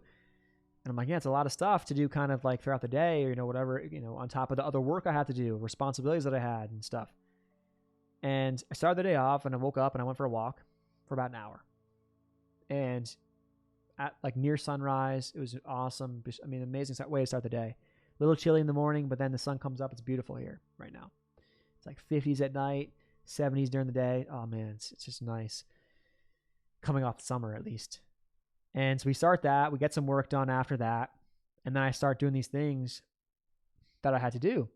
And I'm like, yeah, it's a lot of stuff to do kind of like throughout the day or, whatever, on top of the other work I had to do, responsibilities that I had and stuff. And I started the day off and I woke up and I went for a walk for about an hour. And at like near sunrise, it was awesome. I mean, amazing way to start the day. A little chilly in the morning, but then the sun comes up. It's beautiful here right now. It's like 50s at night, 70s during the day. Oh man, it's just nice. Coming off the summer at least. And so we start that. We get some work done after that. And then I start doing these things that I had to do.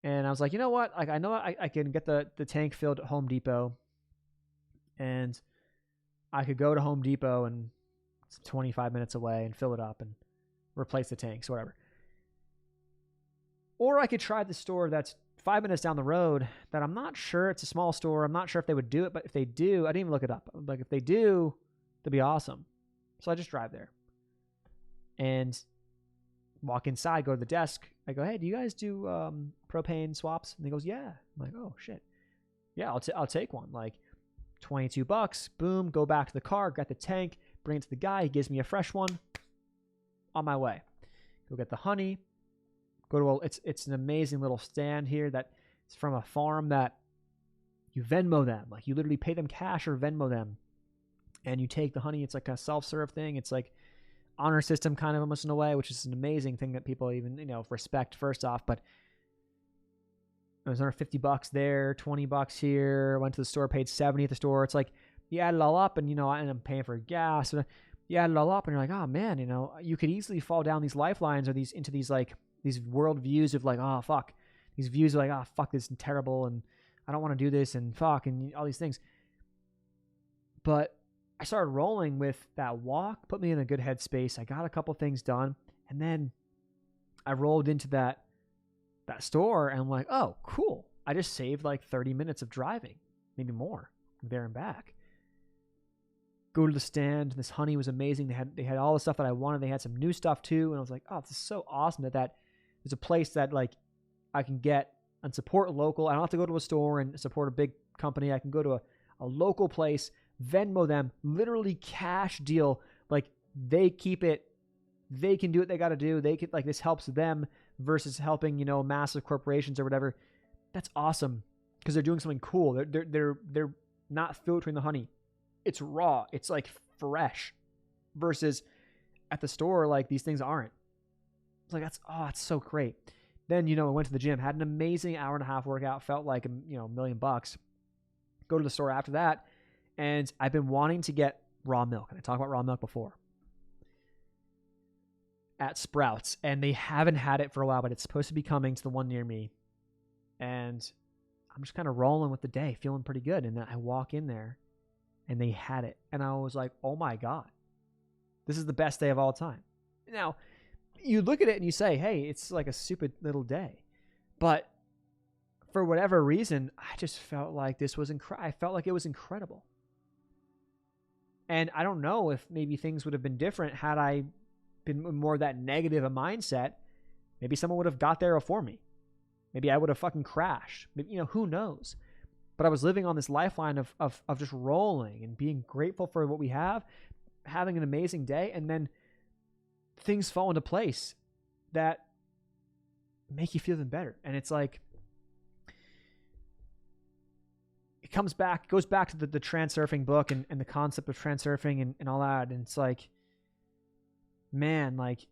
And I was like, you know what? Like, I know I can get the tank filled at Home Depot. And I could go to Home Depot and it's 25 minutes away and fill it up and replace the tanks, whatever. Or I could try the store that's 5 minutes down the road that I'm not sure, it's a small store. I'm not sure if they would do it, but if they do, I didn't even look it up. Like, if they do, that'd be awesome. So I just drive there and walk inside, go to the desk. I go, hey, do you guys do propane swaps? And he goes, yeah. I'm like, oh shit. Yeah, I'll take one. Like, $22. Boom, go back to the car, get the tank, bring it to the guy. He gives me a fresh one. On my way. Go get the honey. Go to it's an amazing little stand here that it's from a farm that you Venmo them. Like, you literally pay them cash or Venmo them. And you take the honey. It's like a self-serve thing. It's like honor system kind of almost in a way, which is an amazing thing that people even, respect first off. But it was under $50 there, $20 here. Went to the store, paid $70 at the store. It's like, you add it all up and, I end up paying for gas. And you add it all up and you're like, oh man, you could easily fall down these lifelines or into these world views of like, oh fuck, these views are like, oh fuck, this is terrible and I don't want to do this and fuck and all these things. But I started rolling with that walk, put me in a good headspace. I got a couple things done, and then I rolled into that store and I'm like, oh cool, I just saved like 30 minutes of driving, maybe more, there and back. Go to the stand. This honey was amazing. They had all the stuff that I wanted. They had some new stuff too, and I was like, oh, this is so awesome that there's a place that like I can get and support local. I don't have to go to a store and support a big company. I can go to a local place, Venmo them, literally cash deal. Like, they keep it, they can do what they got to do. They could, like, this helps them versus helping, massive corporations or whatever. That's awesome because they're doing something cool. They're not filtering the honey. It's raw. It's like fresh. versus at the store, like these things aren't. It's like, it's so great. Then, I went to the gym, had an amazing 1.5-hour workout, felt like, $1 million. Go to the store after that. And I've been wanting to get raw milk. And I talked about raw milk before at Sprouts, and they haven't had it for a while, but it's supposed to be coming to the one near me. And I'm just kind of rolling with the day, feeling pretty good. And then I walk in there and they had it. And I was like, oh my God, this is the best day of all time. Now, you look at it and you say, hey, it's like a stupid little day. But for whatever reason, I just felt like this was I felt like it was incredible. And I don't know if maybe things would have been different had I been more that negative a mindset. Maybe someone would have got there before me. Maybe I would have fucking crashed. Maybe, who knows? But I was living on this lifeline of just rolling and being grateful for what we have, having an amazing day, and then things fall into place that make you feel even better. And it's like, it goes back to the transurfing book and the concept of transurfing and all that. And it's like, man, like,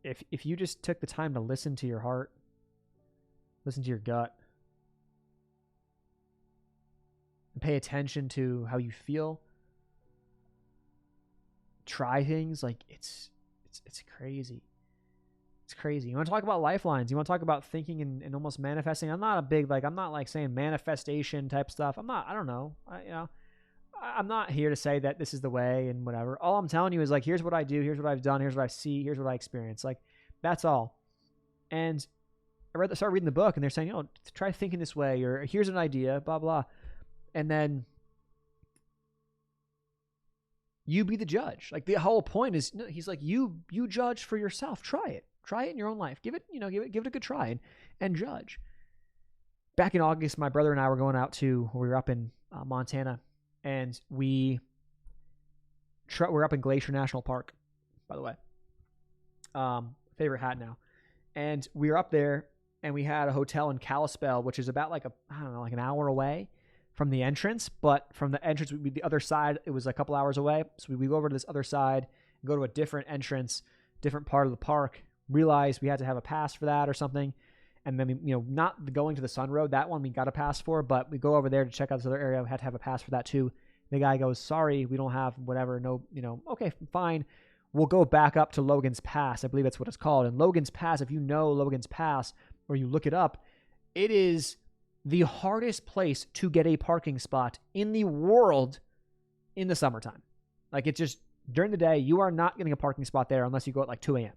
if you just took the time to listen to your heart, listen to your gut, and pay attention to how you feel, try things, like it's crazy. It's crazy. You want to talk about lifelines? You want to talk about thinking and almost manifesting? I'm not saying manifestation type stuff. I don't know. I'm not here to say that this is the way and whatever. All I'm telling you is, like, here's what I do, here's what I've done, here's what I see, here's what I experience. Like, that's all. And I started reading the book, and they're saying, try thinking this way, or here's an idea, blah, blah. And then you be the judge. Like, the whole point is, he's like, you judge for yourself. Try it in your own life. Give it a good try and judge. Back in August, my brother and I were going out we were up in Montana, and we're up in Glacier National Park, by the way. Favorite hat now. And we were up there, and we had a hotel in Kalispell, which is about like an hour away from the entrance. But from the entrance, the other side, it was a couple hours away. So we go over to this other side, go to a different entrance, different part of the park. Realized we had to have a pass for that or something. And then, not going to the Sun Road, that one we got a pass for, but we go over there to check out this other area. We had to have a pass for that too. The guy goes, sorry, we don't have whatever. No, okay, fine. We'll go back up to Logan's Pass. I believe that's what it's called. And Logan's Pass, if you know Logan's Pass or you look it up, it is the hardest place to get a parking spot in the world in the summertime. Like, it's just, during the day, you are not getting a parking spot there unless you go at like 2 a.m.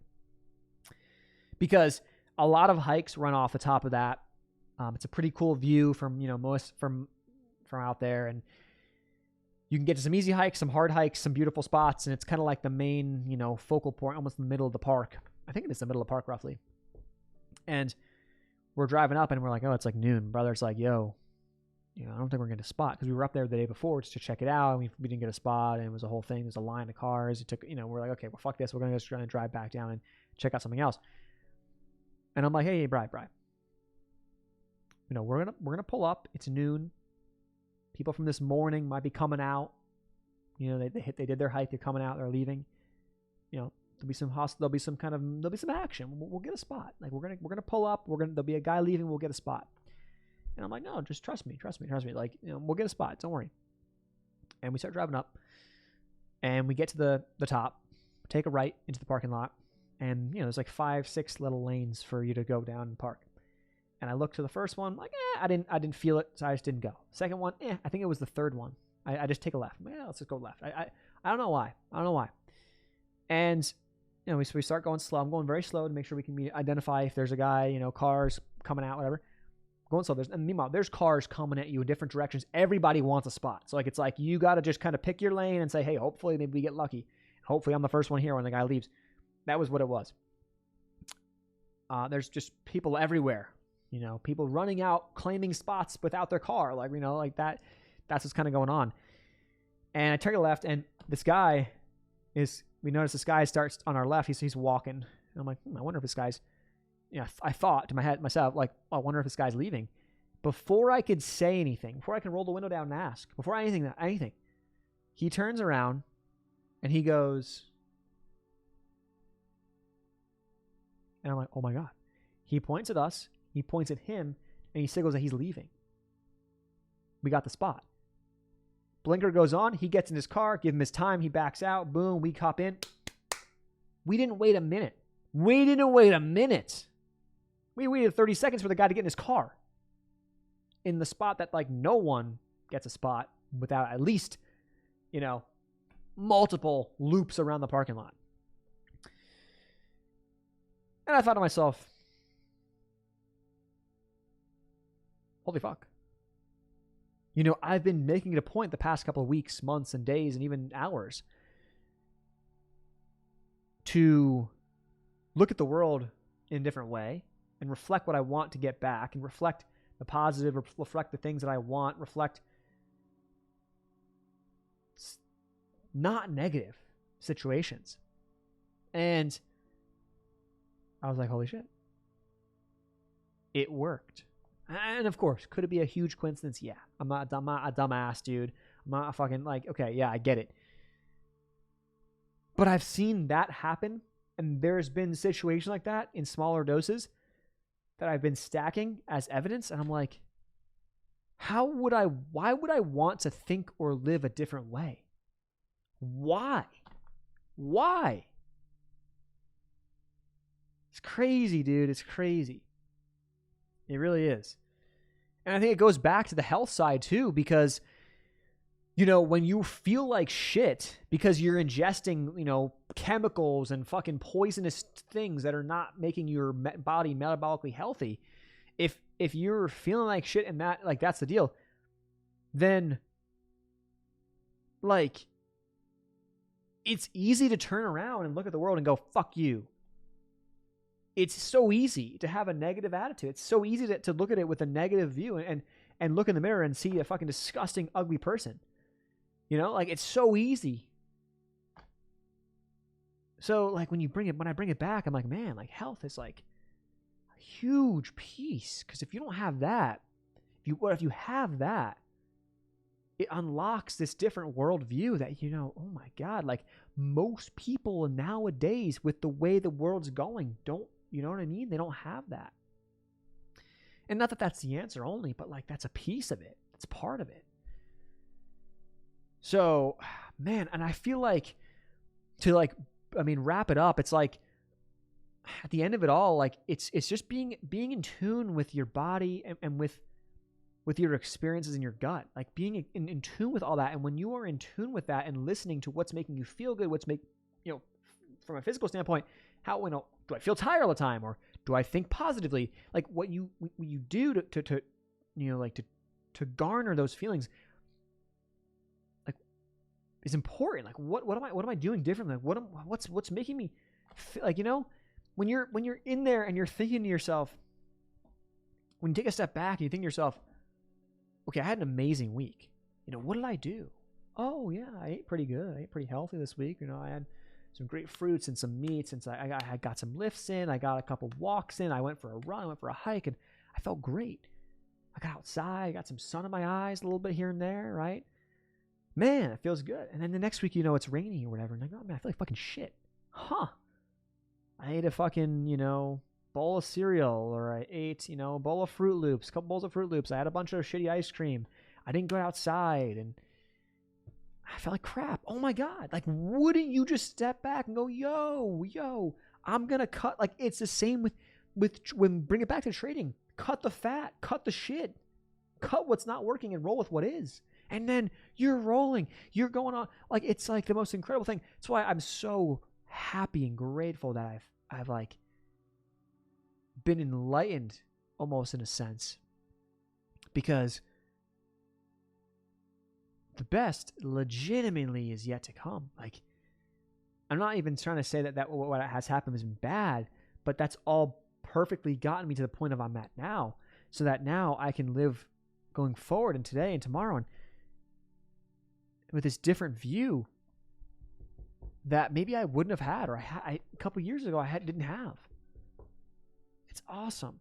Because a lot of hikes run off the top of that. It's a pretty cool view from out there, and you can get to some easy hikes, some hard hikes, some beautiful spots, and it's kind of like the main, focal point, almost in the middle of the park. I think it is the middle of the park, roughly. And we're driving up, and we're like, it's like noon. Brother's like, I don't think we're going to get a spot, because we were up there the day before just to check it out, and we didn't get a spot, and it was a whole thing. There's a line of cars. It took, we're like, okay, well, fuck this. We're going to just try and drive back down and check out something else. And I'm like, hey, Bri, we're gonna pull up. It's noon. People from this morning might be coming out. They did their hike. They're coming out. They're leaving. There'll be some action. We'll get a spot. Like, we're gonna pull up. There'll be a guy leaving. We'll get a spot. And I'm like, no, just trust me. Like, we'll get a spot. Don't worry. And we start driving up, and we get to the top. Take a right into the parking lot. And, there's like 5-6 little lanes for you to go down and park. And I looked to the first one, like, I didn't feel it, so I just didn't go. Second one, I think it was the third one. I just take a left. Let's just go left. I don't know why. And, we start going slow. I'm going very slow to make sure we can identify if there's a guy, cars coming out, whatever. Going slow. And meanwhile, there's cars coming at you in different directions. Everybody wants a spot. So, like, it's like you got to just kind of pick your lane and say, hey, hopefully maybe we get lucky. Hopefully I'm the first one here when the guy leaves. That was what it was. There's just people everywhere, people running out, claiming spots without their car. Like, like that. That's what's kind of going on. And I turn to the left, and we notice this guy starts on our left. He's walking. And I'm like, I wonder if this guy's, I thought to myself, like, I wonder if this guy's leaving. Before I could say anything, before I can roll the window down and ask, before anything, He turns around and he goes, and I'm like, oh my God. He points at us, he points at him, and he signals that he's leaving. We got the spot. Blinker goes on, he gets in his car, give him his time, he backs out, boom, we hop in. We didn't wait a minute. We waited 30 seconds for the guy to get in his car. In the spot that, like, no one gets a spot without at least, multiple loops around the parking lot. And I thought to myself, holy fuck. I've been making it a point the past couple of weeks, months, and days, and even hours to look at the world in a different way and reflect what I want to get back and reflect the positive, reflect the things that I want, reflect not negative situations. And I was like, holy shit. It worked. And of course, could it be a huge coincidence? Yeah. I'm not a dumbass, dude. I'm not a fucking, like, okay, yeah, I get it. But I've seen that happen, and there's been situations like that in smaller doses that I've been stacking as evidence, and I'm like, why would I want to think or live a different way? Why? It's crazy, dude. It's crazy. It really is. And I think it goes back to the health side too, because, when you feel like shit because you're ingesting, chemicals and fucking poisonous things that are not making your body metabolically healthy, if you're feeling like shit and that, like, that's the deal, then, like, it's easy to turn around and look at the world and go, fuck you. It's so easy to have a negative attitude. It's so easy to look at it with a negative view and look in the mirror and see a fucking disgusting, ugly person. Like, it's so easy. So, like, when I bring it back, I'm like, man, like, health is like a huge piece. Because if you don't have that, if you have that, it unlocks this different worldview that, oh my God, like, most people nowadays with the way the world's going don't, you know what I mean? They don't have that. And not that that's the answer only, but, like, that's a piece of it. It's part of it. So, man, and I feel like wrap it up. It's like at the end of it all, like, it's just being in tune with your body and with your experiences in your gut, like being in tune with all that. And when you are in tune with that and listening to what's making you feel good, from a physical standpoint, how, do I feel tired all the time, or do I think positively? Like, what you do to garner those feelings, like, is important. Like, what am I doing differently? Like, what's making me feel, like, when you're in there and you're thinking to yourself, when you take a step back and you think to yourself, okay, I had an amazing week. What did I do? Oh yeah, I ate pretty good. I ate pretty healthy this week. I had some great fruits and some meats, and so I got some lifts in. I got a couple walks in. I went for a run. I went for a hike, and I felt great. I got outside. I got some sun in my eyes a little bit here and there, right? Man, it feels good. And then the next week, it's raining or whatever, and I go, oh man, I feel like fucking shit. Huh. I ate a fucking, bowl of cereal, or I ate, a bowl of Fruit Loops, a couple bowls of Fruit Loops. I had a bunch of shitty ice cream. I didn't go outside, and I felt like crap. Oh my God. Like, wouldn't you just step back and go, yo, I'm going to cut. Like, it's the same with when bring it back to trading. Cut the fat, cut the shit, cut what's not working and roll with what is. And then you're rolling, you're going on. Like, it's like the most incredible thing. That's why I'm so happy and grateful that I've like been enlightened almost in a sense, because the best legitimately is yet to come. Like, I'm not even trying to say that what has happened has been bad, but that's all perfectly gotten me to the point of I'm at now, so that now I can live going forward and today and tomorrow and with this different view that maybe I wouldn't have had, or a couple years ago didn't have. It's awesome.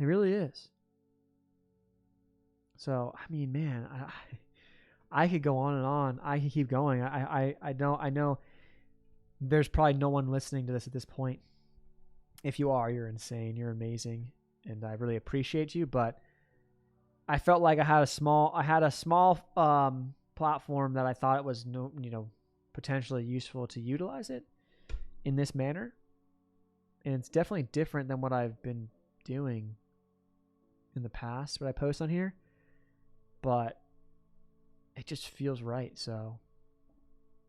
It really is. So, I mean, man, I could go on and on. I could keep going. I know there's probably no one listening to this at this point. If you are, you're insane. You're amazing, and I really appreciate you. But I felt like I had a small platform that I thought it was potentially useful to utilize it in this manner, and it's definitely different than what I've been doing in the past. What I post on here, but it just feels right. So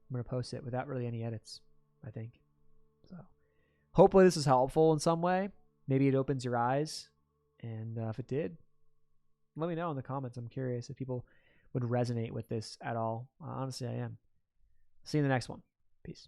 I'm gonna post it without really any edits, I think. So hopefully this is helpful in some way. Maybe it opens your eyes, and if it did, let me know in the comments. I'm curious if people would resonate with this at all. Honestly, I am. See you in the next one. Peace.